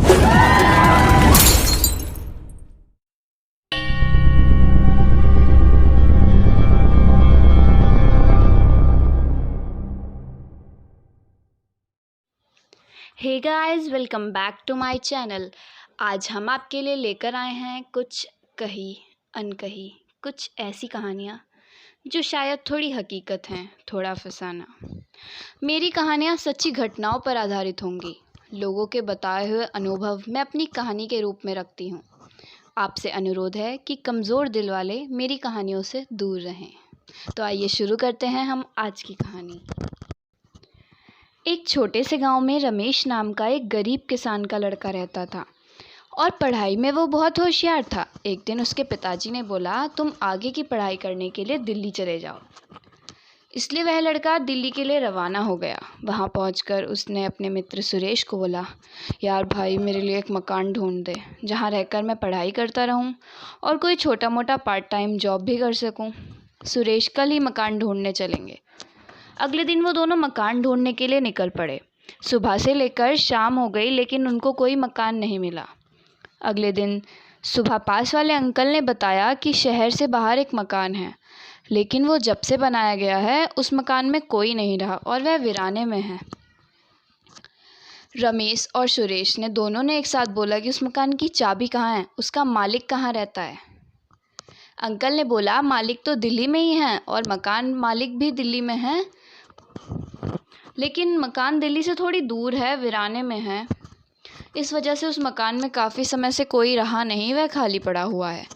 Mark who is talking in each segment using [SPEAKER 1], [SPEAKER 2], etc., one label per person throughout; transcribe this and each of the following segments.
[SPEAKER 1] Hey guys, welcome back to my channel. आज हम आपके लिए लेकर आए हैं कुछ कही अनकही, कुछ ऐसी कहानियाँ जो शायद थोड़ी हकीकत हैं, थोड़ा फसाना। मेरी कहानियाँ सच्ची घटनाओं पर आधारित होंगी। लोगों के बताए हुए अनुभव मैं अपनी कहानी के रूप में रखती हूँ। आपसे अनुरोध है कि कमज़ोर दिल वाले मेरी कहानियों से दूर रहें। तो आइए शुरू करते हैं हम आज की कहानी। एक छोटे से गांव में रमेश नाम का एक गरीब किसान का लड़का रहता था और पढ़ाई में वो बहुत होशियार था। एक दिन उसके पिताजी ने बोला, तुम आगे की पढ़ाई करने के लिए दिल्ली चले जाओ। इसलिए वह लड़का दिल्ली के लिए रवाना हो गया। वहाँ पहुँचकर उसने अपने मित्र सुरेश को बोला, यार भाई, मेरे लिए एक मकान ढूंढ दे जहाँ रहकर मैं पढ़ाई करता रहूँ और कोई छोटा मोटा पार्ट टाइम जॉब भी कर सकूँ। सुरेश, कल ही मकान ढूंढने चलेंगे। अगले दिन वो दोनों मकान ढूंढने के लिए निकल पड़े। सुबह से लेकर शाम हो गई लेकिन उनको कोई मकान नहीं मिला। अगले दिन सुबह पास वाले अंकल ने बताया कि शहर से बाहर एक मकान है, लेकिन वो जब से बनाया गया है उस मकान में कोई नहीं रहा और वह वीराने में है। रमेश और सुरेश ने दोनों ने एक साथ बोला कि उस मकान की चाबी कहाँ है, उसका मालिक कहाँ रहता है। अंकल ने बोला, मालिक तो दिल्ली में ही है और मकान मालिक भी दिल्ली में है, लेकिन मकान दिल्ली से थोड़ी दूर है, वीराने में है। इस वजह से उस मकान में काफ़ी समय से कोई रहा नहीं, वह खाली पड़ा हुआ है।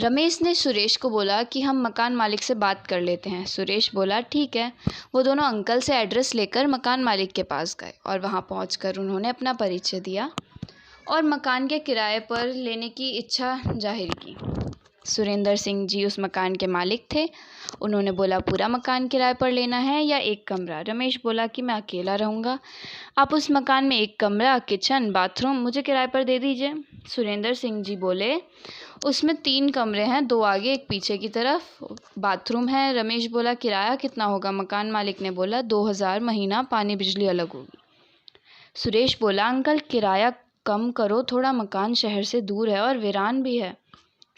[SPEAKER 1] रमेश ने सुरेश को बोला कि हम मकान मालिक से बात कर लेते हैं। सुरेश बोला, ठीक है। वो दोनों अंकल से एड्रेस लेकर मकान मालिक के पास गए और वहाँ पहुँचकर उन्होंने अपना परिचय दिया और मकान के किराए पर लेने की इच्छा जाहिर की। सुरेंद्र सिंह जी उस मकान के मालिक थे। उन्होंने बोला, पूरा मकान किराए पर लेना है या एक कमरा? रमेश बोला कि मैं अकेला रहूँगा, आप उस मकान में एक कमरा, किचन, बाथरूम मुझे किराए पर दे दीजिए। सुरेंद्र सिंह जी बोले, उसमें 3 कमरे हैं, 2 आगे एक पीछे की तरफ, बाथरूम है। रमेश बोला, किराया कितना होगा? मकान मालिक ने बोला, 2000 महीना, पानी बिजली अलग होगी। सुरेश बोला, अंकल किराया कम करो थोड़ा, मकान शहर से दूर है और वीरान भी है।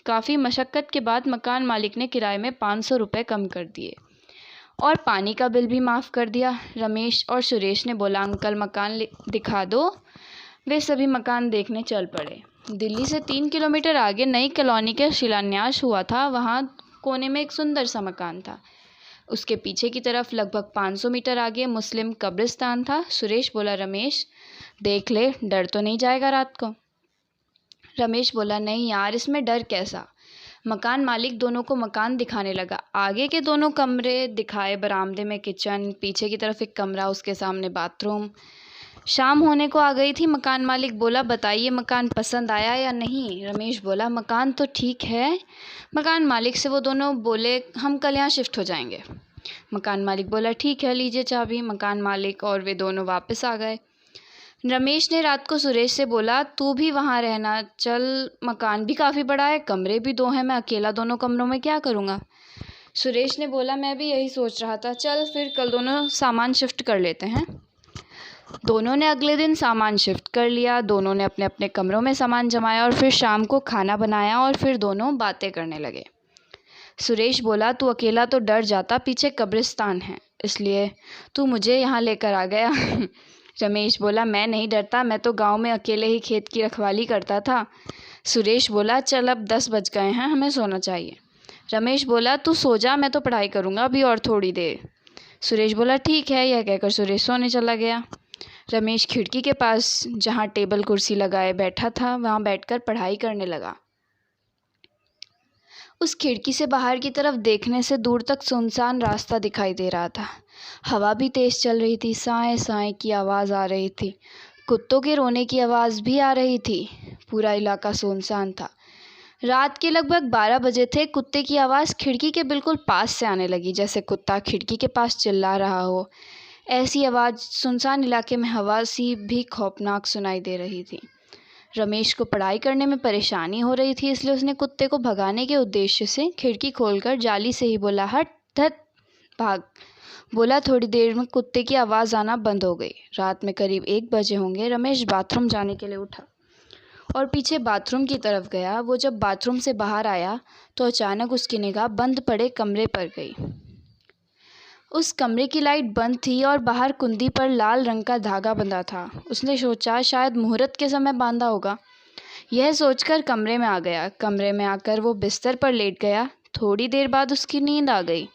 [SPEAKER 1] काफ़ी मशक्क़त के बाद मकान मालिक ने किराए में 500 रुपये कम कर दिए और पानी का बिल भी माफ़ कर दिया। रमेश और सुरेश ने बोला, अंकल मकान दिखा दो। वे सभी मकान देखने चल पड़े। दिल्ली से 3 किलोमीटर आगे नई कॉलोनी का शिलान्यास हुआ था। वहाँ कोने में एक सुंदर सा मकान था। उसके पीछे की तरफ लगभग 500 मीटर आगे मुस्लिम कब्रिस्तान था। सुरेश बोला, रमेश देख ले, डर तो नहीं जाएगा रात को? रमेश बोला, नहीं यार, इसमें डर कैसा। मकान मालिक दोनों को मकान दिखाने लगा। आगे के दोनों कमरे दिखाए, बरामदे में किचन, पीछे की तरफ एक कमरा, उसके सामने बाथरूम। शाम होने को आ गई थी। मकान मालिक बोला, बताइए मकान पसंद आया या नहीं? रमेश बोला, मकान तो ठीक है। मकान मालिक से वो दोनों बोले, हम कल यहाँ शिफ्ट हो जाएंगे। मकान मालिक बोला, ठीक है, लीजिए चाबी। मकान मालिक और वे दोनों वापस आ गए। रमेश ने रात को सुरेश से बोला, तू भी वहाँ रहना चल, मकान भी काफ़ी बड़ा है, कमरे भी 2 हैं, मैं अकेला दोनों कमरों में क्या करूँगा? सुरेश ने बोला, मैं भी यही सोच रहा था, चल फिर कल दोनों सामान शिफ्ट कर लेते हैं। दोनों ने अगले दिन सामान शिफ्ट कर लिया। दोनों ने अपने अपने कमरों में सामान जमाया और फिर शाम को खाना बनाया और फिर दोनों बातें करने लगे। सुरेश बोला, तू अकेला तो डर जाता, पीछे कब्रिस्तान है, इसलिए तू मुझे यहाँ लेकर आ गया। रमेश बोला, मैं नहीं डरता, मैं तो गांव में अकेले ही खेत की रखवाली करता था। सुरेश बोला, चल अब 10 बज गए हैं, हमें सोना चाहिए। रमेश बोला, तू सो जा, मैं तो पढ़ाई करूँगा अभी और थोड़ी देर। सुरेश बोला, ठीक है। यह कहकर सुरेश सोने चला गया। रमेश खिड़की के पास जहाँ टेबल कुर्सी लगाए बैठा था, वहाँ बैठकर पढ़ाई करने लगा। उस खिड़की से बाहर की तरफ देखने से दूर तक सुनसान रास्ता दिखाई दे रहा था। हवा भी तेज़ चल रही थी, साए साए की आवाज़ आ रही थी, कुत्तों के रोने की आवाज़ भी आ रही थी। पूरा इलाका सुनसान था। रात के लगभग 12 बजे थे। कुत्ते की आवाज़ खिड़की के बिल्कुल पास से आने लगी, जैसे कुत्ता खिड़की के पास चिल्ला रहा हो। ऐसी आवाज़ सुनसान इलाके में हवा सी भी खौफनाक सुनाई दे रही थी। रमेश को पढ़ाई करने में परेशानी हो रही थी, इसलिए उसने कुत्ते को भगाने के उद्देश्य से खिड़की खोलकर जाली से ही बोला, हट धत भाग। बोला, थोड़ी देर में कुत्ते की आवाज़ आना बंद हो गई। रात में करीब 1 बजे होंगे। रमेश बाथरूम जाने के लिए उठा। और पीछे बाथरूम की तरफ गया। वो जब बाथरूम से बाहर आया तो अचानक उसकी निगाह बंद पड़े कमरे पर गई। उस कमरे की लाइट बंद थी और बाहर कुंदी पर लाल रंग का धागा बंधा था। उसने सोचा शायद मुहूर्त के समय बांधा होगा। यह सोचकर कमरे में आ गया। कमरे में आकर वो बिस्तर पर लेट गया। थोड़ी देर बाद उसकी नींद आ गई।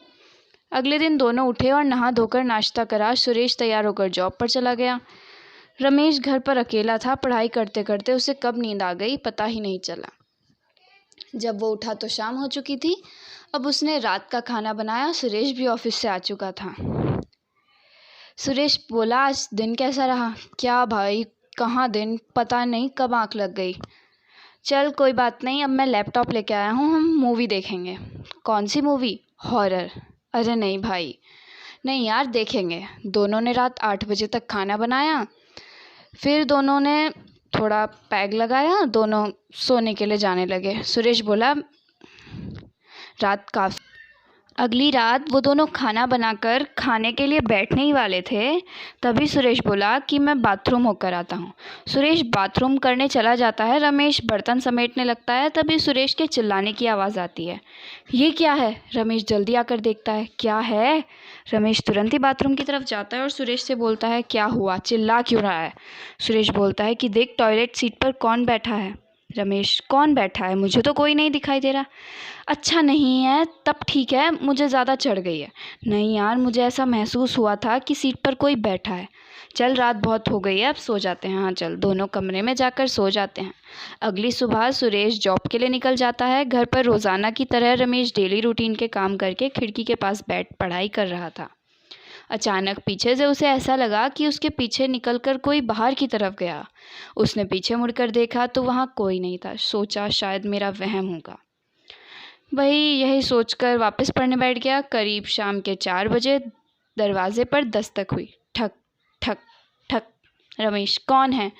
[SPEAKER 1] अगले दिन दोनों उठे और नहा धोकर नाश्ता करा। सुरेश तैयार होकर जॉब पर चला गया। रमेश घर पर अकेला था। पढ़ाई करते करते उसे कब नींद आ गई पता ही नहीं चला। जब वो उठा तो शाम हो चुकी थी। अब उसने रात का खाना बनाया। सुरेश भी ऑफिस से आ चुका था। सुरेश बोला, आज दिन कैसा रहा? क्या भाई, कहाँ दिन, पता नहीं कब आँख लग गई। चल कोई बात नहीं, अब मैं लैपटॉप लेके आया हूँ, हम मूवी देखेंगे। कौन सी मूवी? हॉरर। अरे नहीं भाई, नहीं यार, देखेंगे। दोनों ने रात 8 बजे तक खाना बनाया। फिर दोनों ने थोड़ा पैग लगाया। दोनों सोने के लिए जाने लगे। सुरेश बोला, रात काफ़ी। अगली रात वो दोनों खाना बनाकर खाने के लिए बैठने ही वाले थे, तभी सुरेश बोला कि मैं बाथरूम होकर आता हूँ। सुरेश बाथरूम करने चला जाता है। रमेश बर्तन समेटने लगता है। तभी सुरेश के चिल्लाने की आवाज़ आती है। ये क्या है? रमेश जल्दी आकर देखता है। क्या है? रमेश तुरंत ही बाथरूम की तरफ जाता है और सुरेश से बोलता है, क्या हुआ, चिल्ला क्यों रहा है? सुरेश बोलता है कि देख, टॉयलेट सीट पर कौन बैठा है। रमेश, कौन बैठा है? मुझे तो कोई नहीं दिखाई दे रहा। अच्छा नहीं है, तब ठीक है, मुझे ज़्यादा चढ़ गई है। नहीं यार, मुझे ऐसा महसूस हुआ था कि सीट पर कोई बैठा है। चल, रात बहुत हो गई है, अब सो जाते हैं। हाँ चल, दोनों कमरे में जाकर सो जाते हैं। अगली सुबह सुरेश जॉब के लिए निकल जाता है। घर पर रोज़ाना की तरह रमेश डेली रूटीन के काम करके खिड़की के पास बैठ पढ़ाई कर रहा था। अचानक पीछे से उसे ऐसा लगा कि उसके पीछे निकलकर कोई बाहर की तरफ गया। उसने पीछे मुड़कर देखा तो वहाँ कोई नहीं था। सोचा शायद मेरा वहम होगा। वही यही सोचकर वापस पढ़ने बैठ गया। करीब शाम के 4 बजे दरवाजे पर दस्तक हुई। ठक ठक ठक। रमेश, कौन है?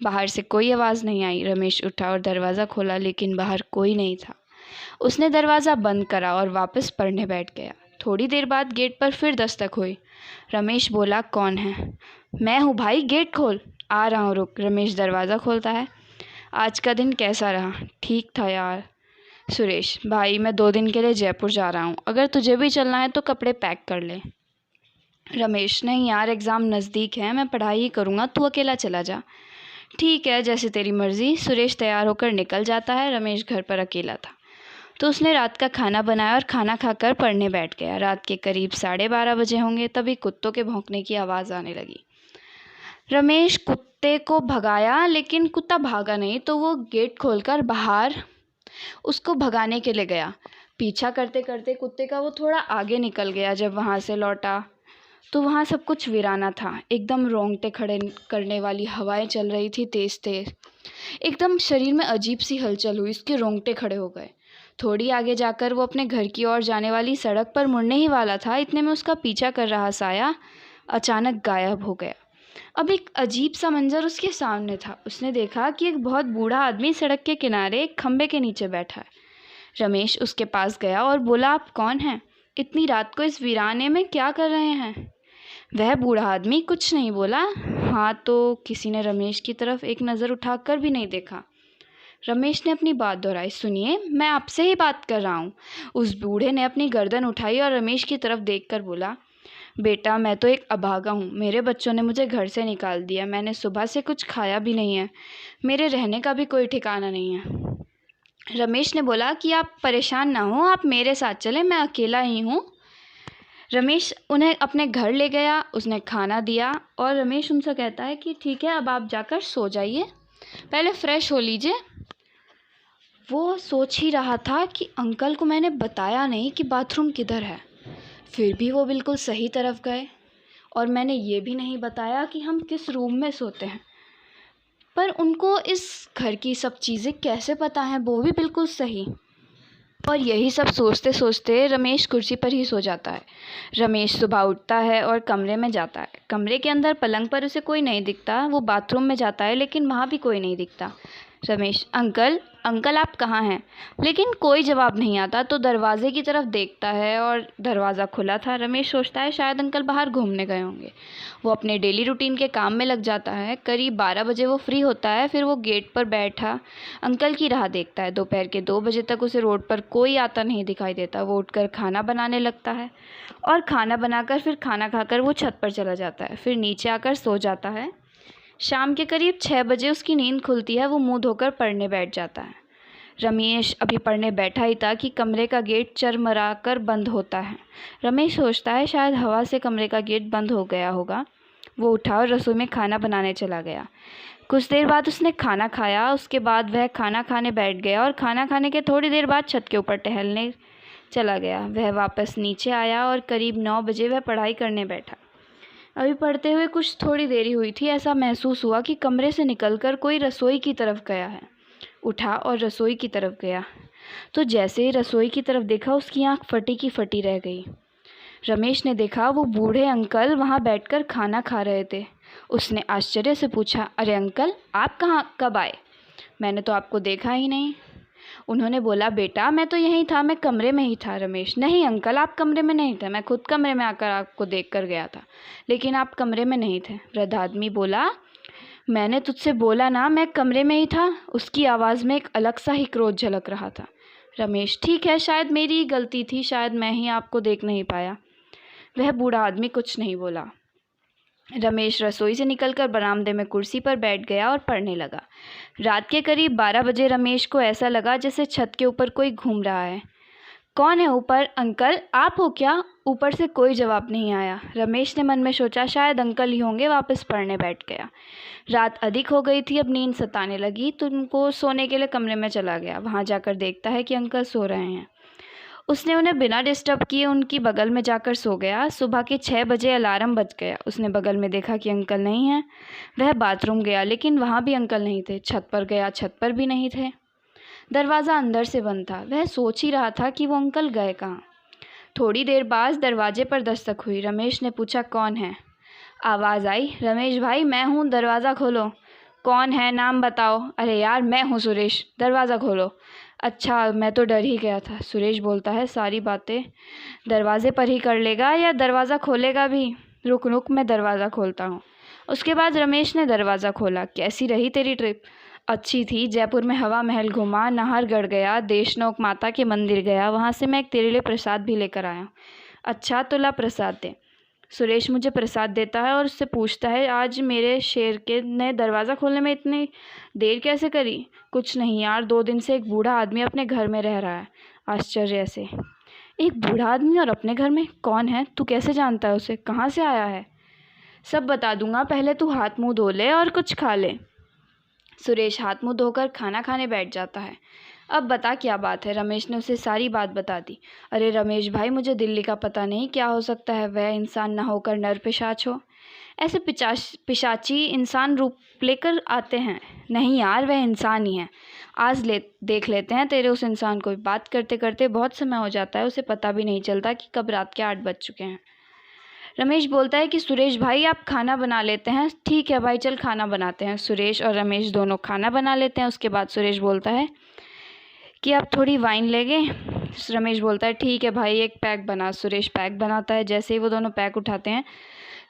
[SPEAKER 1] बाहर से कोई आवाज़ नहीं आई। रमेश उठा और दरवाज़ा खोला, लेकिन बाहर कोई नहीं था। उसने दरवाज़ा बंद करा और वापस पढ़ने बैठ गया। थोड़ी देर बाद गेट पर फिर दस्तक हुई। रमेश बोला, कौन है? मैं हूँ भाई, गेट खोल। आ रहा हूँ, रुक। रमेश दरवाज़ा खोलता है। आज का दिन कैसा रहा? ठीक था यार। सुरेश, भाई मैं 2 दिन के लिए जयपुर जा रहा हूँ, अगर तुझे भी चलना है तो कपड़े पैक कर ले। रमेश, नहीं यार, एग्ज़ाम नज़दीक है, मैं पढ़ाई ही करूँगा, तू अकेला चला जा। ठीक है, जैसे तेरी मर्ज़ी। सुरेश तैयार होकर निकल जाता है। रमेश घर पर अकेला था तो उसने रात का खाना बनाया और खाना खाकर पढ़ने बैठ गया। रात के करीब 12:30 बजे होंगे, तभी कुत्तों के भौंकने की आवाज़ आने लगी। रमेश कुत्ते को भगाया, लेकिन कुत्ता भागा नहीं, तो वो गेट खोलकर बाहर उसको भगाने के लिए गया। पीछा करते करते कुत्ते का वो थोड़ा आगे निकल गया। जब वहाँ से लौटा तो वहाँ सब कुछ वीराना था। एकदम रोंगटे खड़े करने वाली हवाएं चल रही थी, तेज़ तेज़। एकदम शरीर में अजीब सी हलचल हुई। उसके रोंगटे खड़े हो गए। थोड़ी आगे जाकर वो अपने घर की ओर जाने वाली सड़क पर मुड़ने ही वाला था, इतने में उसका पीछा कर रहा साया अचानक गायब हो गया। अब एक अजीब सा मंजर उसके सामने था। उसने देखा कि एक बहुत बूढ़ा आदमी सड़क के किनारे एक खंबे के नीचे बैठा है। रमेश उसके पास गया और बोला, आप कौन हैं? इतनी रात को इस वीराने में क्या कर रहे हैं? वह बूढ़ा आदमी कुछ नहीं बोला। हाँ, तो किसी ने रमेश की तरफ एक नज़र उठाकर भी नहीं देखा। रमेश ने अपनी बात दोहराई, सुनिए, मैं आपसे ही बात कर रहा हूँ। उस बूढ़े ने अपनी गर्दन उठाई और रमेश की तरफ देखकर बोला, बेटा, मैं तो एक अभागा हूँ। मेरे बच्चों ने मुझे घर से निकाल दिया। मैंने सुबह से कुछ खाया भी नहीं है। मेरे रहने का भी कोई ठिकाना नहीं है। रमेश ने बोला कि आप परेशान ना हो, आप मेरे साथ चलें, मैं अकेला ही हूँ। रमेश उन्हें अपने घर ले गया। उसने खाना दिया और रमेश उनसे कहता है कि ठीक है, अब आप जाकर सो जाइए, पहले फ्रेश हो लीजिए। वो सोच ही रहा था कि अंकल को मैंने बताया नहीं कि बाथरूम किधर है, फिर भी वो बिल्कुल सही तरफ गए, और मैंने ये भी नहीं बताया कि हम किस रूम में सोते हैं। पर उनको इस घर की सब चीज़ें कैसे पता हैं, वो भी बिल्कुल सही। और यही सब सोचते सोचते रमेश कुर्सी पर ही सो जाता है। रमेश सुबह उठता है और कमरे में जाता है। कमरे के अंदर पलंग पर उसे कोई नहीं दिखता। वो बाथरूम में जाता है, लेकिन वहाँ भी कोई नहीं दिखता। रमेश, अंकल अंकल आप कहाँ हैं? लेकिन कोई जवाब नहीं आता तो दरवाजे की तरफ देखता है और दरवाज़ा खुला था। रमेश सोचता है शायद अंकल बाहर घूमने गए होंगे। वो अपने डेली रूटीन के काम में लग जाता है। करीब 12 बजे वो फ्री होता है। फिर वो गेट पर बैठा अंकल की राह देखता है। दोपहर के 2 बजे तक उसे रोड पर कोई आता नहीं दिखाई देता। वो उठकर खाना बनाने लगता है और खाना बनाकर फिर खाना खाकर वो छत पर चला जाता है। फिर नीचे आकर सो जाता है। शाम के करीब 6 बजे उसकी नींद खुलती है। वो मुंह धोकर पढ़ने बैठ जाता है। रमेश अभी पढ़ने बैठा ही था कि कमरे का गेट चरमरा कर बंद होता है। रमेश सोचता है शायद हवा से कमरे का गेट बंद हो गया होगा। वो उठा और रसोई में खाना बनाने चला गया। कुछ देर बाद उसने खाना खाया। उसके बाद वह खाना खाने बैठ गया और खाना खाने के थोड़ी देर बाद छत के ऊपर टहलने चला गया। वह वापस नीचे आया और करीब 9 बजे वह पढ़ाई करने बैठा। अभी पढ़ते हुए कुछ थोड़ी देरी हुई थी। ऐसा महसूस हुआ कि कमरे से निकलकर कोई रसोई की तरफ गया है। उठा और रसोई की तरफ गया तो जैसे ही रसोई की तरफ देखा उसकी आंख फटी की फटी रह गई। रमेश ने देखा वो बूढ़े अंकल वहाँ बैठकर खाना खा रहे थे। उसने आश्चर्य से पूछा, अरे अंकल आप कहाँ कब आए? मैंने तो आपको देखा ही नहीं। उन्होंने बोला, बेटा मैं तो यहीं था, मैं कमरे में ही था। रमेश, नहीं अंकल आप कमरे में नहीं थे, मैं खुद कमरे में आकर आपको देख कर गया था, लेकिन आप कमरे में नहीं थे। वृद्ध आदमी बोला, मैंने तुझसे बोला ना मैं कमरे में ही था। उसकी आवाज़ में एक अलग सा ही क्रोध झलक रहा था। रमेश, ठीक है शायद मेरी ही गलती थी, शायद मैं ही आपको देख नहीं पाया। वह बूढ़ा आदमी कुछ नहीं बोला। रमेश रसोई से निकलकर बरामदे में कुर्सी पर बैठ गया और पढ़ने लगा। रात के करीब 12 बजे रमेश को ऐसा लगा जैसे छत के ऊपर कोई घूम रहा है। कौन है ऊपर? अंकल आप हो क्या? ऊपर से कोई जवाब नहीं आया। रमेश ने मन में सोचा शायद अंकल ही होंगे। वापस पढ़ने बैठ गया। रात अधिक हो गई थी। अब नींद सताने लगी तो उनको सोने के लिए कमरे में चला गया। वहाँ जाकर देखता है कि अंकल सो रहे हैं। उसने उन्हें बिना डिस्टर्ब किए उनकी बगल में जाकर सो गया। सुबह के 6 बजे अलार्म बज गया। उसने बगल में देखा कि अंकल नहीं हैं। वह बाथरूम गया लेकिन वहाँ भी अंकल नहीं थे। छत पर गया, छत पर भी नहीं थे। दरवाज़ा अंदर से बंद था। वह सोच ही रहा था कि वो अंकल गए कहाँ। थोड़ी देर बाद दरवाजे पर दस्तक हुई। रमेश ने पूछा, कौन है? आवाज़ आई, रमेश भाई मैं हूँ, दरवाज़ा खोलो। कौन है, नाम बताओ। अरे यार मैं हूँ सुरेश, दरवाज़ा खोलो। अच्छा मैं तो डर ही गया था। सुरेश बोलता है, सारी बातें दरवाजे पर ही कर लेगा या दरवाज़ा खोलेगा भी? रुक रुक मैं दरवाज़ा खोलता हूँ। उसके बाद रमेश ने दरवाज़ा खोला। कैसी रही तेरी ट्रिप? अच्छी थी। जयपुर में हवा महल घूमा, नाहरगढ़ गया, देशनोक माता के मंदिर गया। वहाँ से मैं एक तेरे लिए प्रसाद भी लेकर आया। अच्छा तो ला प्रसाद दे। सुरेश मुझे प्रसाद देता है और उससे पूछता है, आज मेरे शेर के ने दरवाज़ा खोलने में इतनी देर कैसे करी? कुछ नहीं यार, 2 दिन से एक बूढ़ा आदमी अपने घर में रह रहा है। आश्चर्य से, एक बूढ़ा आदमी और अपने घर में? कौन है? तू कैसे जानता है उसे? कहाँ से आया है? सब बता दूंगा, पहले तू हाथ मुँह धो ले और कुछ खा ले। सुरेश हाथ मुँह धोकर खाना खाने बैठ जाता है। अब बता क्या बात है? रमेश ने उसे सारी बात बता दी। अरे रमेश भाई मुझे दिल्ली का पता नहीं, क्या हो सकता है वह इंसान ना होकर नर पिशाच हो। ऐसे पिशाची इंसान रूप लेकर आते हैं। नहीं यार वह इंसान ही है। आज देख लेते हैं तेरे उस इंसान को। बात करते करते बहुत समय हो जाता है, उसे पता भी नहीं चलता कि कब रात के 8 बज चुके हैं। रमेश बोलता है कि सुरेश भाई आप खाना बना लेते हैं। ठीक है भाई चल खाना बनाते हैं। सुरेश और रमेश दोनों खाना बना लेते हैं। उसके बाद सुरेश बोलता है कि आप थोड़ी वाइन लेंगे। रमेश बोलता है ठीक है भाई, एक पैक बना। सुरेश पैक बनाता है। जैसे ही वो दोनों पैक उठाते हैं,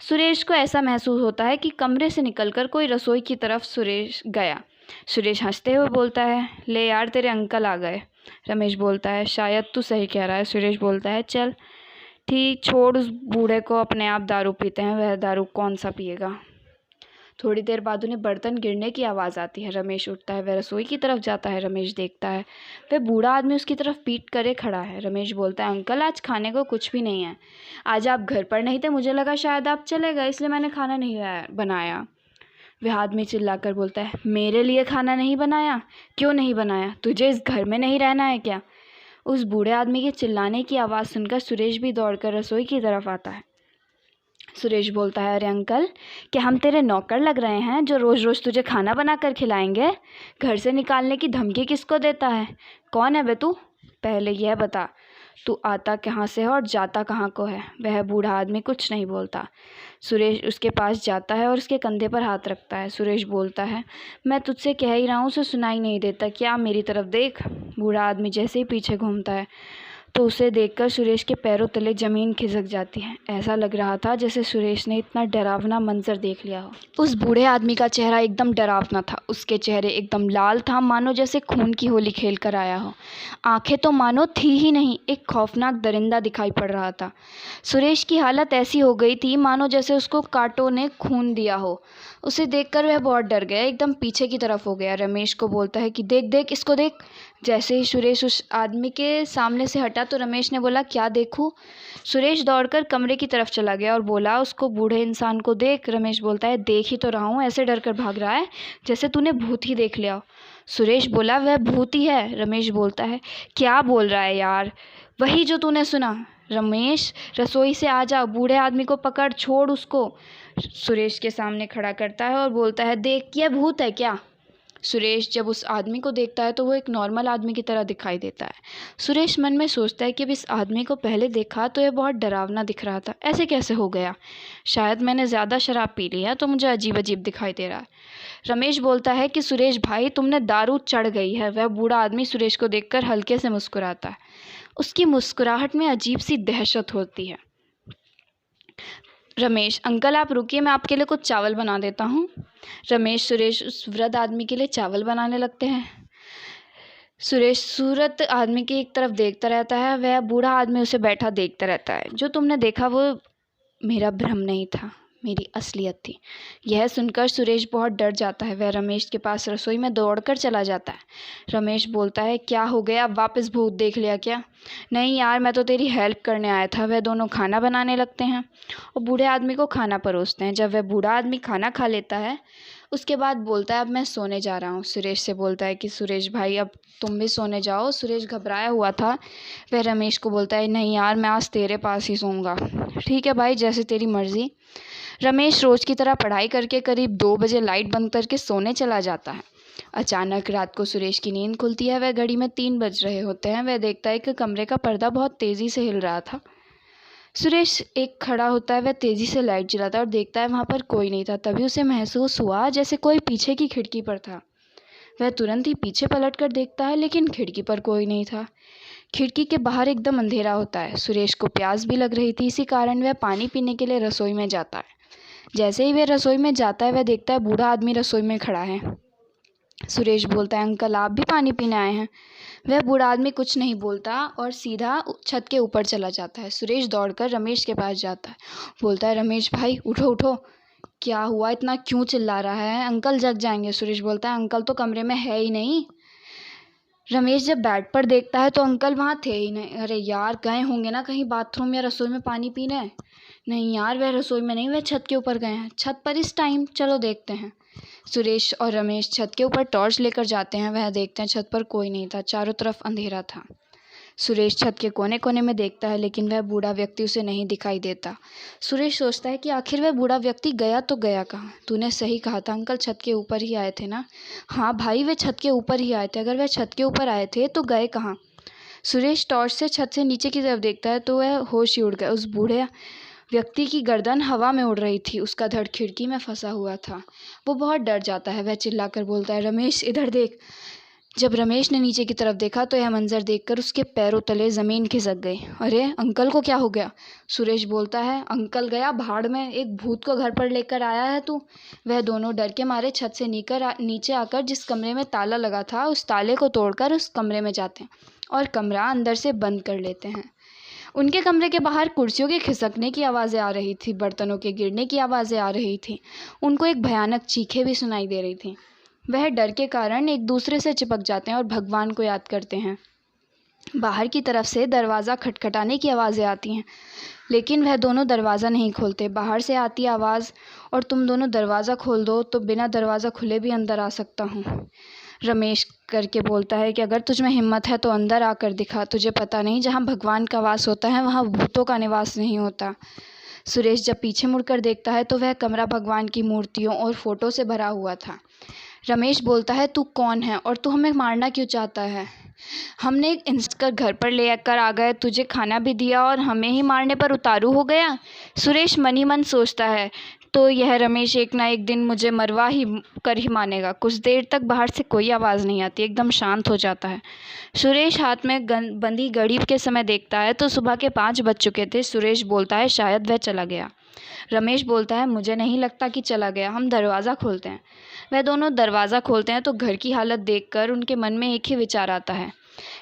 [SPEAKER 1] सुरेश को ऐसा महसूस होता है कि कमरे से निकलकर कोई रसोई की तरफ सुरेश गया। सुरेश हंसते हुए बोलता है, ले यार तेरे अंकल आ गए। रमेश बोलता है, शायद तू सही कह रहा है। सुरेश बोलता है, चल ठीक छोड़ उस बूढ़े को, अपने आप दारू पीते हैं। वह दारू कौन सा पिएगा। थोड़ी देर बाद उन्हें बर्तन गिरने की आवाज़ आती है। रमेश उठता है, वह रसोई की तरफ जाता है। रमेश देखता है वह बूढ़ा आदमी उसकी तरफ पीट करे खड़ा है। रमेश बोलता है, अंकल आज खाने को कुछ भी नहीं है। आज आप घर पर नहीं थे, मुझे लगा शायद आप चले गए, इसलिए मैंने खाना नहीं बनाया। वह आदमी चिल्लाकर बोलता है, मेरे लिए खाना नहीं बनाया? क्यों नहीं बनाया? तुझे इस घर में नहीं रहना है क्या? उस बूढ़े आदमी के चिल्लाने की आवाज़ सुनकर सुरेश भी दौड़कर रसोई की तरफ आता है। सुरेश बोलता है, अरे अंकल क्या हम तेरे नौकर लग रहे हैं जो रोज़ रोज़ तुझे खाना बना कर खिलाएंगे? घर से निकालने की धमकी किसको देता है? कौन है बे तू? पहले यह बता, तू आता कहाँ से है और जाता कहाँ को है? वह बूढ़ा आदमी कुछ नहीं बोलता। सुरेश उसके पास जाता है और उसके कंधे पर हाथ रखता है। सुरेश बोलता है, मैं तुझसे कह ही रहा हूँ, उसे सुनाई नहीं देता क्या? मेरी तरफ देख। बूढ़ा आदमी जैसे ही पीछे घूमता है तो उसे देखकर सुरेश के पैरों तले ज़मीन खिसक जाती है। ऐसा लग रहा था जैसे सुरेश ने इतना डरावना मंजर देख लिया हो। उस बूढ़े आदमी का चेहरा एकदम डरावना था। उसके चेहरे एकदम लाल था, मानो जैसे खून की होली खेल कर आया हो। आंखें तो मानो थी ही नहीं, एक खौफनाक दरिंदा दिखाई पड़ रहा था। सुरेश की हालत ऐसी हो गई थी मानो जैसे उसको कांटों ने खून दिया हो। उसे देखकर वह बहुत डर गया, एकदम पीछे की तरफ हो गया। रमेश को बोलता है कि देख देख इसको देख। जैसे ही सुरेश उस आदमी के सामने से हटा तो रमेश ने बोला, क्या देखूं? सुरेश दौड़कर कमरे की तरफ चला गया और बोला, उसको बूढ़े इंसान को देख। रमेश बोलता है, देख ही तो रहा हूँ, ऐसे डर कर भाग रहा है जैसे तूने भूत ही देख लिया हो। सुरेश बोला, वह भूत ही है। रमेश बोलता है, क्या बोल रहा है यार? वही जो तूने सुना। रमेश, रसोई से आ जा, बूढ़े आदमी को पकड़, छोड़ उसको। सुरेश के सामने खड़ा करता है और बोलता है, देख यह भूत है क्या? सुरेश जब उस आदमी को देखता है तो वो एक नॉर्मल आदमी की तरह दिखाई देता है। सुरेश मन में सोचता है कि अब इस आदमी को पहले देखा तो यह बहुत डरावना दिख रहा था, ऐसे कैसे हो गया? शायद मैंने ज़्यादा शराब पी ली है तो मुझे अजीब अजीब दिखाई दे रहा है। रमेश बोलता है कि सुरेश भाई, तुमने दारू चढ़ गई है। वह बूढ़ा आदमी सुरेश को देखकर हल्के से मुस्कुराता है। उसकी मुस्कुराहट में अजीब सी दहशत होती है। रमेश, अंकल आप रुकिए, मैं आपके लिए कुछ चावल बना देता हूँ। रमेश, सुरेश उस वृद्ध आदमी के लिए चावल बनाने लगते हैं। सुरेश सूरत आदमी की एक तरफ देखता रहता है, वह बूढ़ा आदमी उसे बैठा देखता रहता है। जो तुमने देखा वो मेरा भ्रम नहीं था, मेरी असलियत थी। यह सुनकर सुरेश बहुत डर जाता है। वह रमेश के पास रसोई में दौड़कर चला जाता है। रमेश बोलता है, क्या हो गया, वापस भूत देख लिया क्या? नहीं यार, मैं तो तेरी हेल्प करने आया था। वह दोनों खाना बनाने लगते हैं और बूढ़े आदमी को खाना परोसते हैं। जब वह बूढ़ा आदमी खाना खा लेता है उसके बाद बोलता है, अब मैं सोने जा रहा हूँ। सुरेश से बोलता है कि सुरेश भाई अब तुम भी सोने जाओ। सुरेश घबराया हुआ था। वह रमेश को बोलता है, नहीं यार, मैं आज तेरे पास ही सोऊंगा। ठीक है भाई, जैसे तेरी मर्ज़ी। रमेश रोज़ की तरह पढ़ाई करके करीब 2 बजे लाइट बंद करके सोने चला जाता है। अचानक रात को सुरेश की नींद खुलती है। वह घड़ी में 3 बज रहे होते हैं। वह देखता है कि कमरे का पर्दा बहुत तेज़ी से हिल रहा था। सुरेश एक खड़ा होता है, वह तेज़ी से लाइट जलाता है और देखता है वहाँ पर कोई नहीं था। तभी उसे महसूस हुआ जैसे कोई पीछे की खिड़की पर था। वह तुरंत ही पीछे पलट कर देखता है, लेकिन खिड़की पर कोई नहीं था। खिड़की के बाहर एकदम अंधेरा होता है। सुरेश को प्यास भी लग रही थी, इसी कारण वह पानी पीने के लिए रसोई में जाता है। जैसे ही वह रसोई में जाता है वह देखता है बूढ़ा आदमी रसोई में खड़ा है। सुरेश बोलता है, अंकल आप भी पानी पीने आए हैं? वह बूढ़ा आदमी कुछ नहीं बोलता और सीधा छत के ऊपर चला जाता है। सुरेश दौड़कर रमेश के पास जाता है, बोलता है, रमेश भाई उठो उठो, क्या हुआ, इतना क्यों चिल्ला रहा है? अंकल जग जाएंगे। सुरेश बोलता है, अंकल तो कमरे में है ही नहीं। रमेश जब बेड पर देखता है तो अंकल वहाँ थे ही नहीं। अरे यार, गए होंगे ना कहीं बाथरूम या रसोई में पानी पीने। नहीं यार, वह रसोई में नहीं, वह छत के ऊपर गए हैं। छत पर इस टाइम, चलो देखते हैं। सुरेश और रमेश छत के ऊपर टॉर्च लेकर जाते हैं। वह देखते हैं छत पर कोई नहीं था, चारों तरफ अंधेरा था। सुरेश छत के कोने कोने में देखता है, लेकिन वह बूढ़ा व्यक्ति उसे नहीं दिखाई देता। सुरेश सोचता है कि आखिर वह बूढ़ा व्यक्ति गया तो गया कहाँ? तूने सही कहा था अंकल, छत के ऊपर ही आए थे ना? हाँ भाई, वे छत के ऊपर ही आए थे। अगर वह छत के ऊपर आए थे तो गए कहाँ? सुरेश टॉर्च से छत से नीचे की तरफ देखता है तो वह होश ही उड़ गया। उस बूढ़े व्यक्ति की गर्दन हवा में उड़ रही थी, उसका धड़ खिड़की में फंसा हुआ था। वो बहुत डर जाता है। वह चिल्लाकर बोलता है, रमेश इधर देख। जब रमेश ने नीचे की तरफ देखा तो यह मंजर देखकर उसके पैरों तले ज़मीन खिसक गई। अरे अंकल को क्या हो गया? सुरेश बोलता है, अंकल गया भाड़ में, एक भूत को घर पर लेकर आया है तू। वह दोनों डर के मारे छत से नीचे आकर जिस कमरे में ताला लगा था उस ताले को तोड़कर उस कमरे में जाते हैं और कमरा अंदर से बंद कर लेते हैं। उनके कमरे के बाहर कुर्सियों के खिसकने की आवाज़ें आ रही थी, बर्तनों के गिरने की आवाज़ें आ रही थी। उनको एक भयानक चीखें भी सुनाई दे रही थी। वह डर के कारण एक दूसरे से चिपक जाते हैं और भगवान को याद करते हैं। बाहर की तरफ से दरवाज़ा खटखटाने की आवाज़ें आती हैं, लेकिन वह दोनों दरवाज़ा नहीं खोलते। बाहर से आती आवाज़, और तुम दोनों दरवाज़ा खोल दो तो बिना दरवाज़ा खुले भी अंदर आ सकता हूँ। रमेश करके बोलता है कि अगर तुझमें हिम्मत है तो अंदर आकर दिखा। तुझे पता नहीं, जहाँ भगवान का वास होता है वहाँ भूतों का निवास नहीं होता। सुरेश जब पीछे मुड़कर देखता है तो वह कमरा भगवान की मूर्तियों और फोटो से भरा हुआ था। रमेश बोलता है, तू कौन है और तू हमें मारना क्यों चाहता है? हमने एक इंस्पेक्टर घर पर ले कर आ गए, तुझे खाना भी दिया और हमें ही मारने पर उतारू हो गया। सुरेश मन ही मन सोचता है, तो यह रमेश एक ना एक दिन मुझे मरवा ही कर ही मानेगा। कुछ देर तक बाहर से कोई आवाज़ नहीं आती, एकदम शांत हो जाता है। सुरेश हाथ में बंदी घड़ी के समय देखता है तो सुबह के 5 बज चुके थे। सुरेश बोलता है, शायद वह चला गया। रमेश बोलता है, मुझे नहीं लगता कि चला गया, हम दरवाज़ा खोलते हैं। वह दोनों दरवाज़ा खोलते हैं तो घर की हालत देखकर उनके मन में एक ही विचार आता है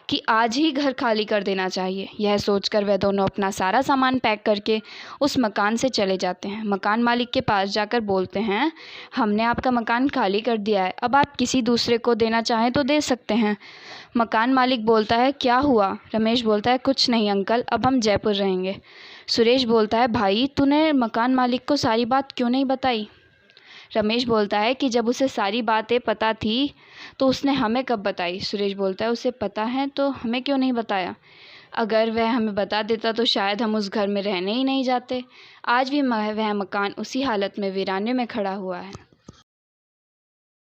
[SPEAKER 1] कि आज ही घर खाली कर देना चाहिए। यह सोचकर वह दोनों अपना सारा सामान पैक करके उस मकान से चले जाते हैं। मकान मालिक के पास जाकर बोलते हैं, हमने आपका मकान खाली कर दिया है, अब आप किसी दूसरे को देना चाहें तो दे सकते हैं। मकान मालिक बोलता है, क्या हुआ? रमेश बोलता है, कुछ नहीं अंकल, अब हम जयपुर रहेंगे। सुरेश बोलता है, भाई तूने मकान मालिक को सारी बात क्यों नहीं बताई? रमेश बोलता है कि जब उसे सारी बातें पता थी तो उसने हमें कब बताई? सुरेश बोलता है, उसे पता है तो हमें क्यों नहीं बताया? अगर वह हमें बता देता तो शायद हम उस घर में रहने ही नहीं जाते। आज भी वह मकान उसी हालत में वीराने में खड़ा हुआ है।